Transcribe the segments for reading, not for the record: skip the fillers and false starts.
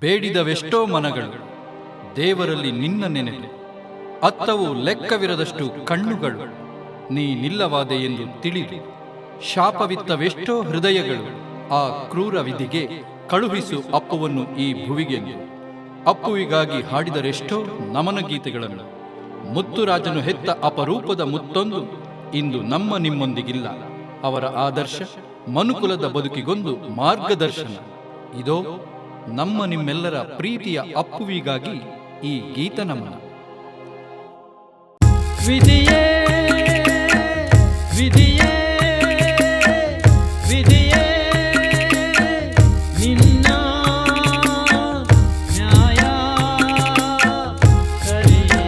ಬೇಡಿದವೆಷ್ಟೋ ಮನಗಳು ದೇವರಲ್ಲಿ ನಿನ್ನ ನೆನೆದು, ಅತ್ತವು ಲೆಕ್ಕವಿರದಷ್ಟು ಕಣ್ಣುಗಳು ನೀನಿಲ್ಲವಾದೆ ಎಂದು ತಿಳಿದು, ಶಾಪವಿತ್ತವೆಷ್ಟೋ ಹೃದಯಗಳು ಆ ಕ್ರೂರ ವಿಧಿಗೆ ಕಳುಹಿಸು ಅಪ್ಪುವನ್ನು ಈ ಭುವಿಗೆಂದು. ಅಪ್ಪುವಿಗಾಗಿ ಹಾಡಿದರೆಷ್ಟೋ ನಮನ ಗೀತೆಗಳನ್ನು. ಮುತ್ತುರಾಜನು ಹೆತ್ತ ಅಪರೂಪದ ಮುತ್ತೊಂದು ಇಂದು ನಮ್ಮ ನಿಮ್ಮೊಂದಿಗಿಲ್ಲ. ಅವರ ಆದರ್ಶ ಮನುಕುಲದ ಬದುಕಿಗೊಂದು ಮಾರ್ಗದರ್ಶನ. ಇದೋ ನಮ್ಮ ನಿಮ್ಮೆಲ್ಲರ ಪ್ರೀತಿಯ ಅಪ್ಪುವಿಗಾಗಿ ಈ ಗೀತ ನಮನ. ವಿಧಿಯೇ ವಿಧಿಯೇ ವಿಧಿಯೇ ನಿನ್ನ ನ್ಯಾಯ ಸರಿಯೇ.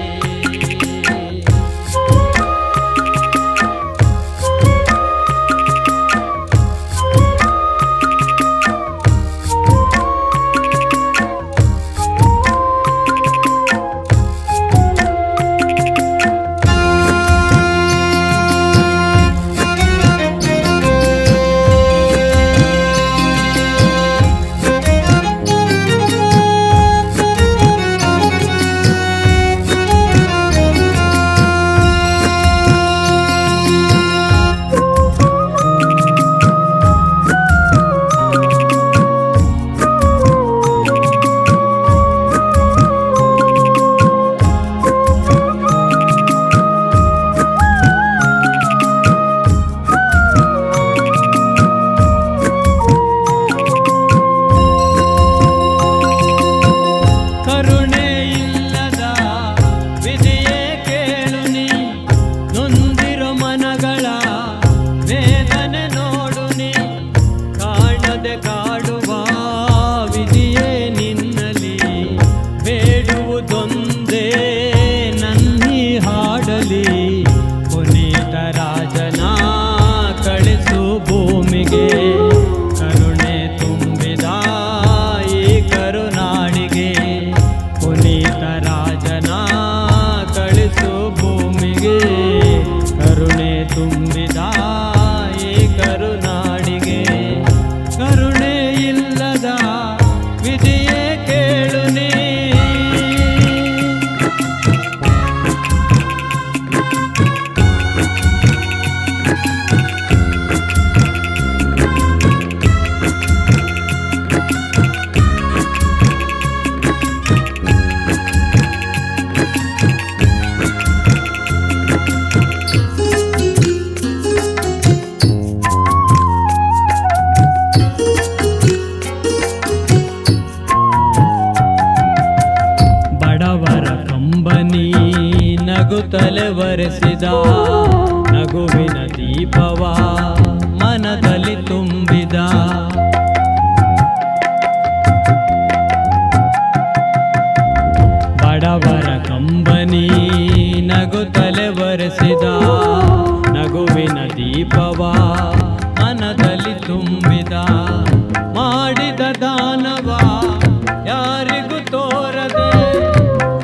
ನಗುತ್ತಲೆ ವರೆಸಿದ ನಗುವಿನ ದೀಪವ ಮನದಲ್ಲಿ ತುಂಬಿದ. ಬಡವರ ಕಂಬನಿ ನಗುತ್ತಲೆ ವರೆಸಿದ ನಗುವಿನ ದೀಪವ ಮನದಲ್ಲಿ ತುಂಬಿದ. ಮಾಡಿದ ದಾನವ ಯಾರಿಗೂ ತೋರದೆ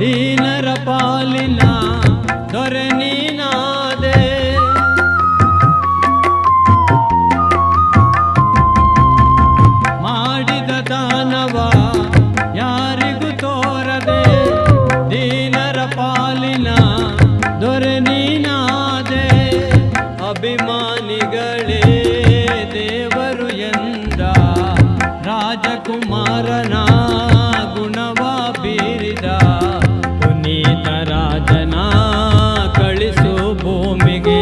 ದೀನರ ಪಾಲಿನ ದೊರೆ ನೀನಾದೆ. ಮಾಡಿದ ದಾನವ ಯಾರಿಗೂ ತೋರದೆ ದೀನರ ಪಾಲಿನ ದೊರೆ ನೀನಾದೆ. ಅಭಿಮಾನಿಗಳೇ ದೇವರು ಎಂದ ರಾಜಕುಮಾರನ ಗುಣವ ಬೀರಿದ ಪುನೀತ ರಾಜನ ಕಳಿಸು ಭೂಮಿಗೆ.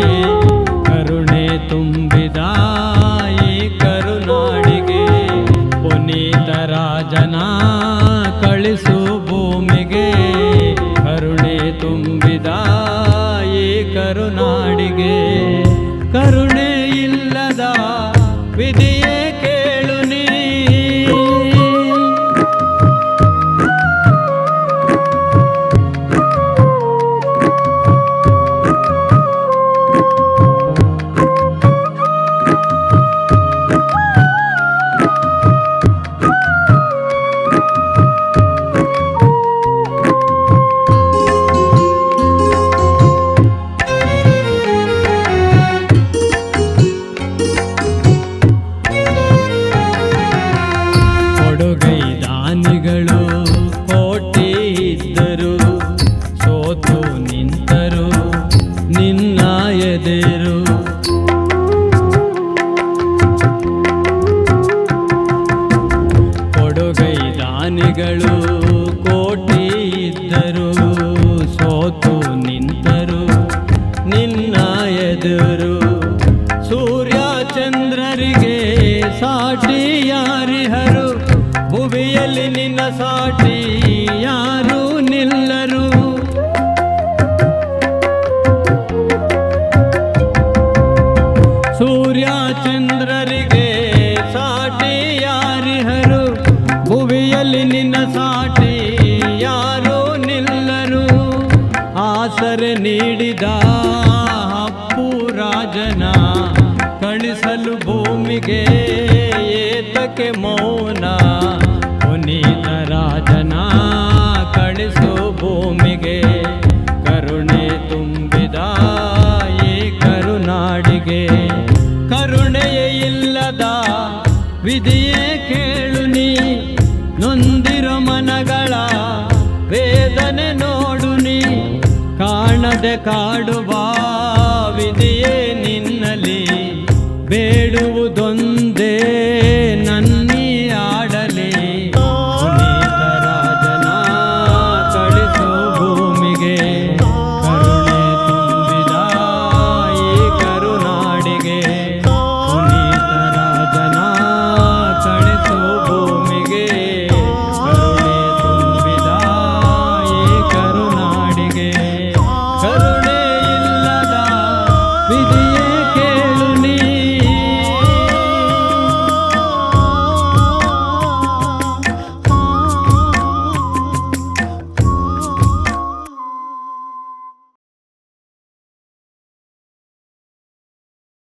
ಕರುಣೆ ತುಂಬಿದ ಈ ಕರುನಾಡಿಗೆ ಪುನೀತ ರಾಜನ ಕಳಿಸು ಭೂಮಿಗೆ. ಕರುಣೆ ತುಂಬಿದ ಈ ಕರುನಾಡಿಗೆ. ಕರುಣೆ ಇಲ್ಲದ ವಿಧಿಯೇ ಕೇಳು ನೀ. ಕೋಟಿ ಇದ್ದರು ಸೋತು ನಿಂತರು ನಿನ್ನ ಎದುರು. ಕೊಡುಗೈ ದಾನಿಗಳು ಕೋಟಿ ಇದ್ದರು ಸೋತು ನಿಂತರು ನಿನ್ನ ಎದುರು. ಸೂರ್ಯ ಚಂದ್ರರಿಗೆ ಸಾಟಿ ಯಾರಿಹರು, ಭುವಿಯಲ್ಲಿ ನಿನ್ನ ಸಾಟಿ ಯಾರು ನಿಲ್ಲರು. ಸೂರ್ಯ ಚಂದ್ರರಿಗೆ ಸಾಟಿ ಯಾರಿಹರು, ಭುವಿಯಲ್ಲಿ ನಿನ್ನ ಸಾಟಿ ಯಾರು ನಿಲ್ಲರು. ಆಸರೆ ನೀಡಿದ ಅಪ್ಪು ರಾಜನ ಕಳಿಸಲು ಭೂಮಿಗೆ ಏತಕ್ಕೆ ಮೌನ. ಪುನೀತ ರಾಜನ ಕಳಿಸು ಭೂಮಿಗೆ, ಕರುಣೆ ತುಂಬಿದ ಈ ಕರುನಾಡಿಗೆ. ಕರುಣೆಯೇ ಇಲ್ಲದ ವಿಧಿಯೇ ಕೇಳು ನೀ, ನೊಂದಿರೋ ಮನಗಳ ವೇದನೆ ನೋಡು ನೀ. ಕಾಣದೆ ಕಾಡುವ